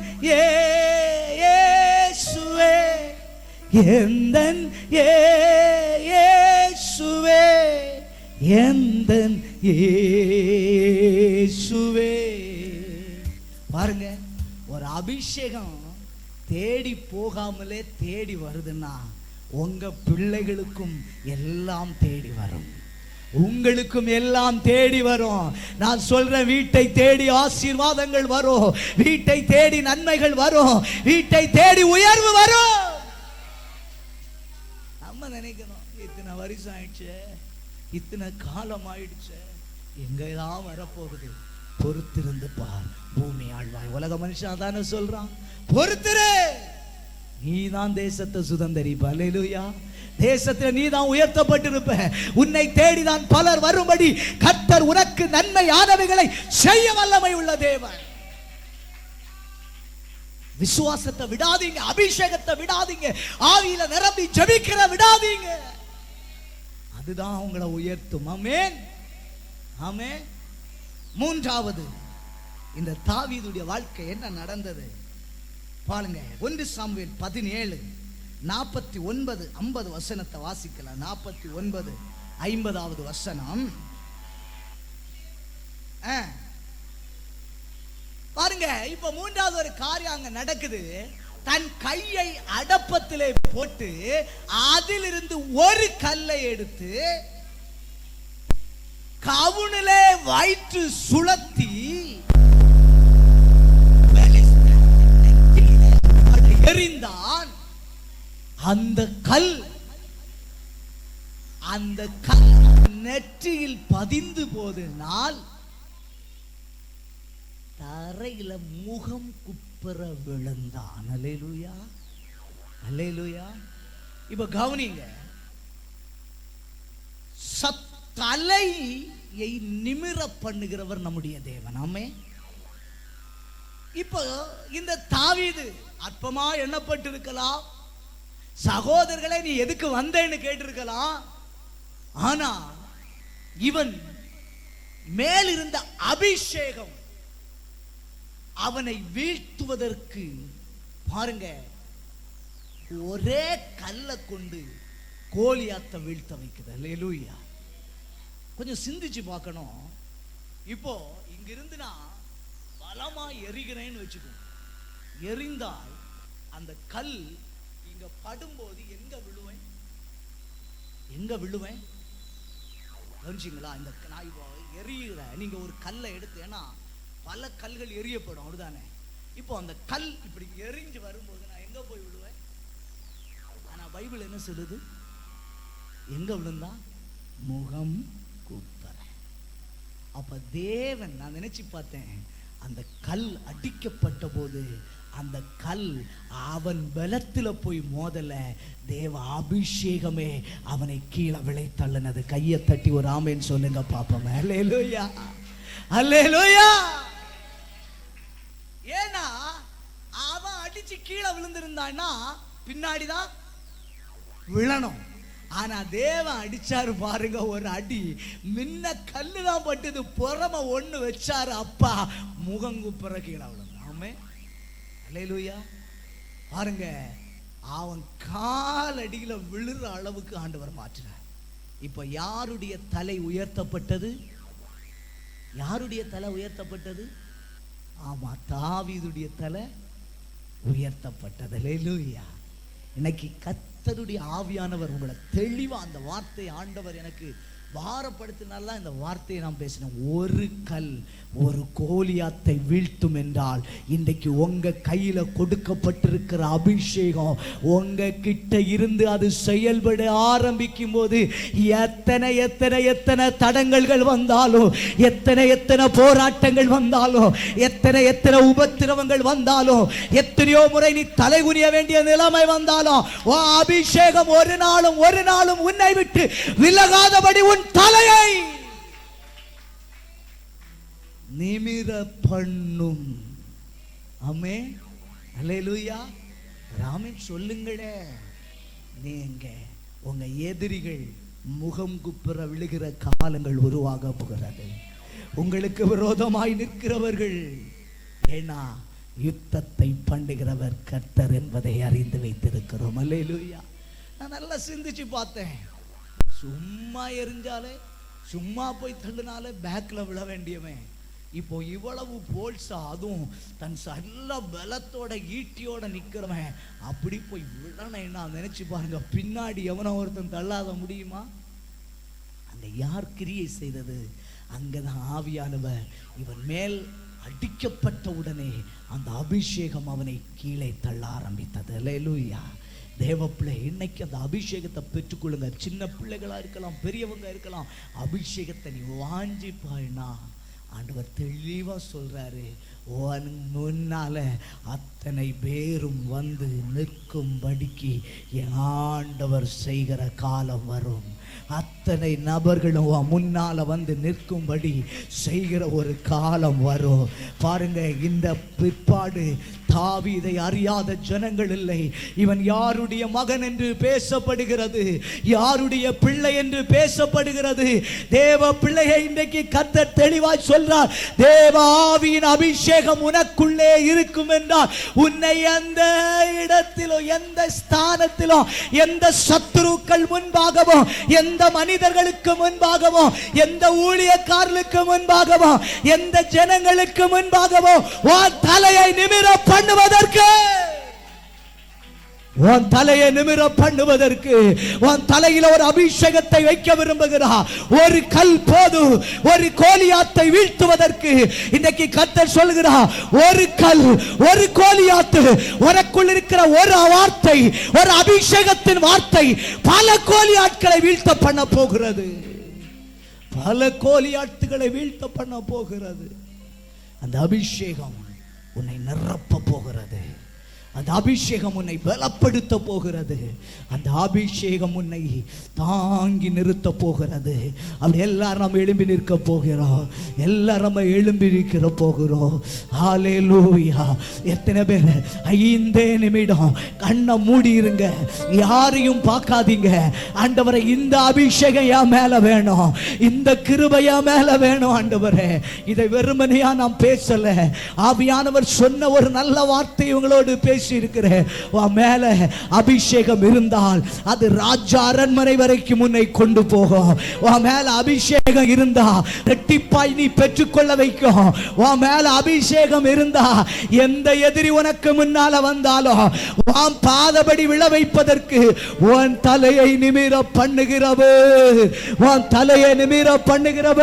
இயேசுவே, எந்தன் இயேசுவே, எந்தன் இயேசுவே. பாருங்க, ஒரு அபிஷேகம் தேடி போகாமலே தேடி வருதுன்னா, உங்க பிள்ளைகளுக்கும் எல்லாம் தேடி வரும், உங்களுக்கும் எல்லாம் தேடி வரும். நான் சொல்ற, வீட்டை தேடி ஆசீர்வாதங்கள் வரும், வீட்டை தேடி நன்மைகள் வரும், வீட்டை தேடி உயர்வு வரும். நம்ம நினைக்கணும், இத்தனை வருஷம் ஆயிடுச்சு, இத்தனை காலம் ஆயிடுச்சு, எங்கெல்லாம் வரப்போகுது, பொறுத்திருந்து பார், பூமி ஆழ்வாய். உலக மனுஷன் தானே சொல்றான், பொறுத்திரு, நீதான் தேசத்தை சுதந்தரிப்ப. அல்லேலூயா. தேசத்தில் நீதான் உயர்த்தப்பட்டிருப்ப. உன்னை தேடிதான் பலர் வரும்படி கர்த்தர் உனக்கு நன்மையானவைகளை செய்ய வல்லமை உள்ள தேவன். விசுவாசத்தை விடாதீங்க, அபிஷேகத்தை விடாதீங்க, ஆவியில நிரம்பி ஜெபிக்கிற விடாதீங்க. அதுதான் உங்களை உயர்த்தும். ஆமென், ஆமென். மூன்றாவது, இந்த தாவீதுடைய வாழ்க்கை என்ன நடந்தது பாருங்க. 1 சாமுவேல் 17:49-50 வசனத்தை வாசிக்கலாம். 49:50 வசனம் பாருங்க. இப்ப மூன்றாவது ஒரு காரியம் அங்க நடக்குது. தன் கையை அடப்பத்திலே போட்டு அதிலிருந்து ஒரு கல்லை எடுத்து கவுனிலே வயிற்று சுழத்தி எறிந்தான். அந்த கல் நெற்றியில் பதிந்து போதனால் தரையில முகம் குப்புற விழுந்தான். அல்லேலூயா, அல்லேலூயா. இப்ப கவனிங்க, தலையை நிமிர பண்ணுகிறவர் நம்முடைய தேவன். ஆமே. இப்போ இந்த தாவீது அற்பமா எண்ணப்பட்டிருக்கலாம், சகோதரர்களை நீ எதுக்கு வந்தேன்னு கேட்டிருக்கலாம். ஆனா இவன் மேலிருந்த அபிஷேகம் அவனை வீழ்த்துவதற்கு பாருங்க, ஒரே கல்லை கொண்டு கோலியாத்தை வீழ்த்த வைக்குது. அல்லேலூயா. கொஞ்சம் சிந்திச்சு பார்க்கணும். இப்போ இங்கிருந்து நான் பலமா எரிகிறேன்னு வச்சுக்கோ, எரிந்தால் அந்த கல் இங்க படும்போது எங்க விழுவேன்? எங்க விழுவேன்? கவனிச்சிங்களா? இந்த நான் இப்போ எரிகிற, நீங்க ஒரு கல்லை எடுத்து, ஏன்னா பல கல்கள் எரியப்படும், அப்படிதானே? இப்போ அந்த கல் இப்படி எரிஞ்சு வரும்போது நான் எங்க போய் விழுவேன்? ஆனா பைபிள் என்ன சொல்லுது? எங்க விழுந்தா? முகம் குப்புற. அப்ப தேவன், நான் நினைச்சு பார்த்தேன், அந்த கல் அடிக்கப்பட்ட போது அந்த கல் அவன் பலத்துல போய் மோதல, தேவ அபிஷேகமே அவனை கீழே விழை தள்ளினது. கையை தட்டி ஒரு ஆமென் சொல்லுங்க பாப்போம். அல்லேலூயா, அல்லேலூயா. ஏன்னா அவன் அடிச்சு கீழே விழுந்திருந்தான்னா பின்னாடிதான் விழணும். ஆனா தேவன் அடிச்சாரு பாருங்க, ஒரு அடி முன்ன கல்லுதான் பட்டது, புறம ஒண்ணு வச்சாரு, அப்பா முகங்குப்புற கீழே அவ்வளவு. ஆமே, அல்லேலூயா. பாருங்க, அவன் கால் அடியில விழுற அளவுக்கு ஆண்டவர் மாற்றினார். இப்ப யாருடைய தலை உயர்த்தப்பட்டது? யாருடைய தலை உயர்த்தப்பட்டது? ஆமா, தாவீதுடைய தலை உயர்த்தப்பட்டது. அல்லேலூயா. இன்னைக்கு கர்த்தருடைய ஆவியானவர் உங்களை தெளிவா அந்த வார்த்தை ஆண்டவர் எனக்கு பாரப்படுத்தினால இந்த வார்த்தையை நான் பேசினேன். ஒரு கல் ஒரு கோலியாத்தை வீழ்த்தும் என்றால் இன்றைக்கு உங்க கையில கொடுக்கப்பட்டிருக்கிற அபிஷேகம் உங்க கிட்ட இருந்து அது செயல்பட ஆரம்பிக்கும் போது எத்தனை எத்தனை எத்தனை தடங்கல்கள் வந்தாலும், எத்தனை எத்தனை போராட்டங்கள் வந்தாலும், எத்தனை எத்தனை உபத்திரவங்கள் வந்தாலும், எத்தனையோ முறை நீ தலைகுனிய வேண்டிய நிலைமை வந்தாலும், அபிஷேகம் ஒரு நாளும் உன்னை விட்டு விலகாதபடி உன் தலையை நிமிர பண்ணும். ஆமென், அல்லேலூயா. ராமன் சொல்லுங்களே, நீங்க உங்க எதிரிகள் முகம் குப்புற விழுகிற காலங்கள் உருவாக போகிறது. உங்களுக்கு விரோதமாய் நிற்கிறவர்கள், ஏன்னா யுத்தத்தை பண்ணுகிறவர் கர்த்தர் என்பதை அறிந்து வைத்திருக்கிறோம். அல்லேலூயா. நான் நல்லா சிந்திச்சு பார்த்தேன். சும்மா எரிஞ்சாலே, சும்மா போய் தள்ளினாலே பேக்ல விழ வேண்டியவன் இப்போ இவ்வளவு போல்ஸா, அதுவும் தன் நல்ல பலத்தோட ஈட்டியோட நிக்கிறவன் அப்படி போய் விழனா நினைச்சு பாருங்க, பின்னாடி எவனோ ஒருத்தன் தள்ளாத முடியுமா? அங்க யார் கிரியை செய்தது? அங்கதான் ஆவியானவர் இவன் மேல் அடிக்கப்பட்ட உடனே அந்த அபிஷேகம் அவனை கீழே தள்ள ஆரம்பித்தது. அல்லேலூயா. தேவ பிள்ளை, இன்னைக்கு அந்த அபிஷேகத்தை பெற்றுக்கொள்ளுங்க. சின்ன பிள்ளைகளா இருக்கலாம், பெரியவங்க இருக்கலாம். அபிஷேகத்தை நீ வாஞ்சிப்பாய்னா ஆண்டவர் தெளிவா சொல்றாரு, உன் முன்னால அத்தனை பேரும் வந்து நிற்கும்படிக்கு என் ஆண்டவர் செய்கிற காலம் வரும். அத்தனை நபர்களும் முன்னால வந்து நிற்கும்படி செய்கிற ஒரு காலம் வரும். பாருங்க, இந்த பிற்பாடு தாவீதை அறியாத ஜனங்கள் இல்லை. இவன் யாருடைய மகன் என்று பேசப்படுகிறது, யாருடைய பிள்ளை என்று பேசப்படுகிறது. தேவ பிள்ளையை இன்றைக்கு கர்த்தர் தெளிவாய் சொல்றார், தேவ ஆவியின் அபிஷேகம் உனக்குள்ளே இருக்கும் என்றால் உன்னை எந்த இடத்திலும், எந்த ஸ்தானத்திலும், எந்த சத்துருக்கள் முன்பாகவும், எந்த மனிதர்களுக்கு முன்பாகவும், எந்த ஊழியக்காரர்களுக்கு முன்பாகவும், எந்த ஜனங்களுக்கு முன்பாகவும் உன் தலையை நிமிர பண்ணுவதற்கு, உன் தலையை நிமிர பண்ணுவதற்கு, உன் தலையில ஒரு அபிஷேகத்தை வைக்க விரும்புகிறார். ஒரு கல் போது ஒரு கோலியாத்தை வீழ்த்துவதற்கு. இன்னைக்கு கர்த்தர் சொல்கிறார், ஒரு கல் ஒரு கோலியாத்து, உனக்குள் இருக்கிற ஒரு வார்த்தை, ஒரு அபிஷேகத்தின் வார்த்தை பல கோலியாட்களை வீழ்த்த பண்ண போகிறது. பல கோலியாட்டுகளை வீழ்த்த பண்ண போகிறது. அந்த அபிஷேகம் உன்னை நிரப்ப போகிறது. அந்த அபிஷேகம் உன்னை பலப்படுத்த போகிறது. அந்த அபிஷேகம் உன்னை தாங்கி நிறுத்த போகிறது. அப்படி எல்லாரும் நம்ம எழும்பி நிற்க போகிறோம். எல்லாரும் நம்ம எழும்பி நிற்க போகிறோம். ஹல்லேலூயா. எத்தனை பேர் 5 நிமிடம் கண்ணை மூடி இருங்க, யாரையும் பார்க்காதீங்க. ஆண்டவரே, இந்த அபிஷேகம் என் மேல வேணும், இந்த கிருபை என் மேல வேணும். ஆண்டவரே, இதை வெறுமனையா நான் பேசல, ஆவியானவர் சொன்ன ஒரு நல்ல வார்த்தை உங்களோடு பேசி இருக்கிறேன். மேல அபிஷேகம் இருந்தால் அது ராஜா அரண்மனை வரைக்கும் உன்னை கொண்டு போகும். மேல அபிஷேகம் இருந்தா ரெட்டிப்பாய் நீ பெற்றுக்கொள்ள வைக்கும். மேல அபிஷேகம் இருந்தா எந்த எதிரி உனக்கு முன்னால வந்தாலும் உன் பாதபடி விழ வைப்பதற்கு உன் தலையை நிமிர பண்ணுகிறவ, உன் தலையை நிமிர பண்ணுகிறவ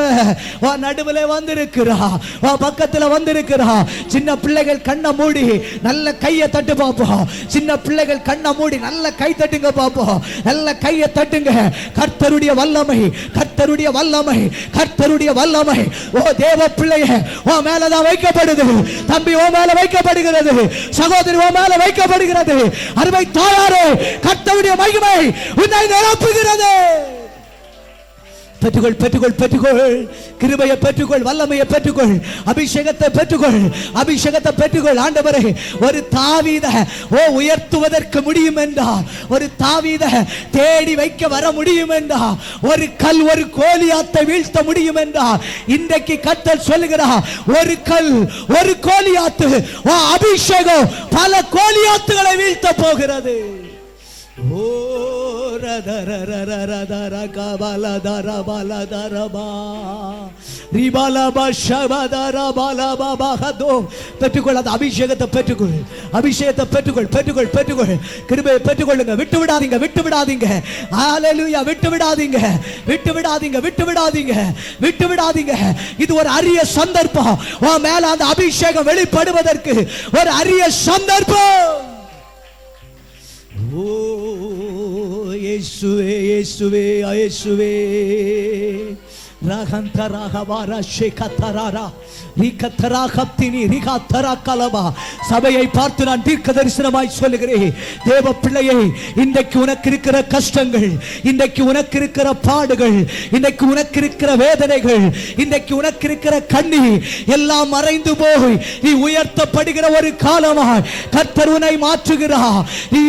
உன் நடுவில் வந்திருக்கிறா, உன் பக்கத்தில் வந்திருக்கிறா. சின்ன பிள்ளைகள் கண்ணை மூடி நல்ல கையை தட்டு பாப்போம். சின்ன பிள்ளைகள் கண்ணை மூடி நல்ல கை தட்டுங்க பாப்போம். நல்ல கையை தட்டுங்க. கர்த்தருடைய வல்லமை, கர்த்தருடைய வல்லமை, கர்த்தருடைய வல்லமை ஓ தேவ பிள்ளையே ஓ மேலதான் வைக்கப்படுது. தம்பி ஓ மேல வைக்கப்படுகிறது. சகோதரி ஓ மேல வைக்கப்படுகிறது. அருமை தாயாரே, கர்த்தருடைய மகிமை உன்னை நிரப்புகிறது. பெற்றுக்கொள், பெற்றுக்கொள், பெற்றுக்கொள். கிருபையை பெற்றுக்கொள், வல்லமையை பெற்றுக்கொள், அபிஷேகத்தை பெற்றுக்கொள், அபிஷேகத்தை பெற்றுக்கொள். ஆண்டவரே, ஒரு தாவீதை உயர்த்துவதற்கு முடியும் என்றார், ஒரு தாவீதை தேடி வைக்க வர முடியும் என்றார், ஒரு கல் ஒரு கோலியாத்தை வீழ்த்த முடியும் என்றார். இன்றைக்கு கர்த்தர் சொல்லுகிறார், ஒரு கல் ஒரு கோலியாத்து, அபிஷேகம் பல கோலியாத்துகளை வீழ்த்த போகிறது. ஓ ரதரரரரரர கபலதரபலதரபா ரிபலப ஷபதரபலபபஹதோ. பெற்றுக்கொள், அந்த அபிஷேகத்தை பெற்றுக்கொள், அபிஷேகத்தை பெற்றுக்கொள், பெற்றுக்கொள், பெற்றுக்கொள். கிருபையை பெற்றுக்கொள்ளுங்க, விட்டு விடாதீங்க, விட்டு விடாதீங்க. ஹல்லேலூயா, விட்டு விடாதீங்க, விட்டு விடாதீங்க, விட்டு விடாதீங்க, விட்டு விடாதீங்க. இது ஒரு அரிய சந்தர்ப்பம், உன் மேல அந்த அபிஷேகம் வெளிப்படுவதற்கு ஒரு அரிய சந்தர்ப்பம். ஓ இயேசுவே, இயேசுவே, இயேசுவே. ரகந்தரகவாரா ஷேகதராரா ரிகதராகப்தினி ரிகதரகலபா. சபையை பார்த்து நான் தீர்க்க தரிசனமாய் சொல்லுகிறேன், தேவ பிள்ளையே, இன்றைக்கு உனக்கு இருக்கிற கஷ்டங்கள், இன்றைக்கு உனக்கு இருக்கிற பாடுகள், இன்றைக்கு உனக்கு இருக்கிற வேதனைகள், இன்றைக்கு உனக்கு இருக்கிற கண்ணீர் எல்லாம் மறைந்து போய் நீ உயர்த்தப்படுகிற ஒரு காலமாய் கர்த்தர் உன்னை மாற்றுகிறார். நீ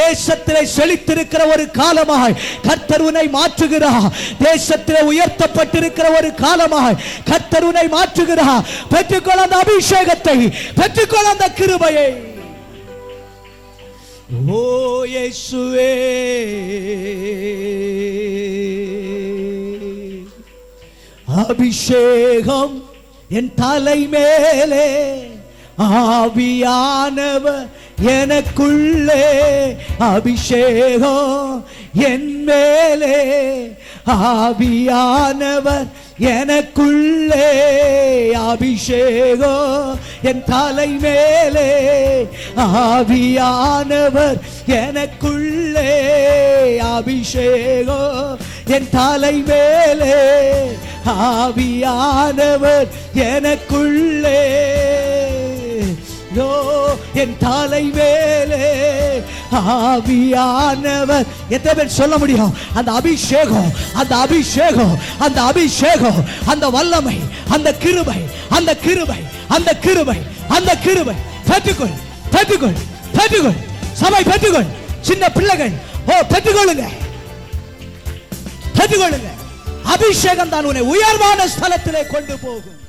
தேசத்திலே செழித்திருக்கிற ஒரு காலமாய் கர்த்தர் உன்னை மாற்றுகிறார். தேசத்திலே உயர்த்தப்பட்டிருக்கிற ஒரு காலமாய் கர்த்தர் உன்னை மாற்றுகிறார். பெற்றுக்கொள் அந்த அபிஷேகத்தை, பெற்றுக்கொள் அந்த கிருபையை. ஓ இயேசுவே, அபிஷேகம் என் தலை மேலே, ஆவியானவர் எனக்குள்ளே, அபிஷேகம் என் மேலே, ஆவியானவர் எனக்குள்ளே, அபிஷேகம் என் தலை மேலே, ஆவியானவர் எனக்குள்ளே, அபிஷேகம் என் தலை மேலே, ஆவியானவர் எனக்குள்ளே, என் தலை மேலே ஆவியானவர். எத்தனை பேர் சொல்ல முடியும்? அந்த அபிஷேகம், அந்த அபிஷேகம், அந்த அபிஷேகம், அந்த வல்லமை, அந்த கிருபை, அந்த கிருபை, அந்த கிருபை, அந்த கிருபை. பெற்றுக்கொள், பெற்றுக்கொள், பெற்றுக்கொள். சபை பெற்றுக்கொள், சின்ன பிள்ளைகள் பெற்றுக்கொள்ளுங்க, பெற்றுக்கொள்ளுங்க. அபிஷேகம் தான் உன்னை உயர்வான ஸ்தலத்திலே கொண்டு போகும்.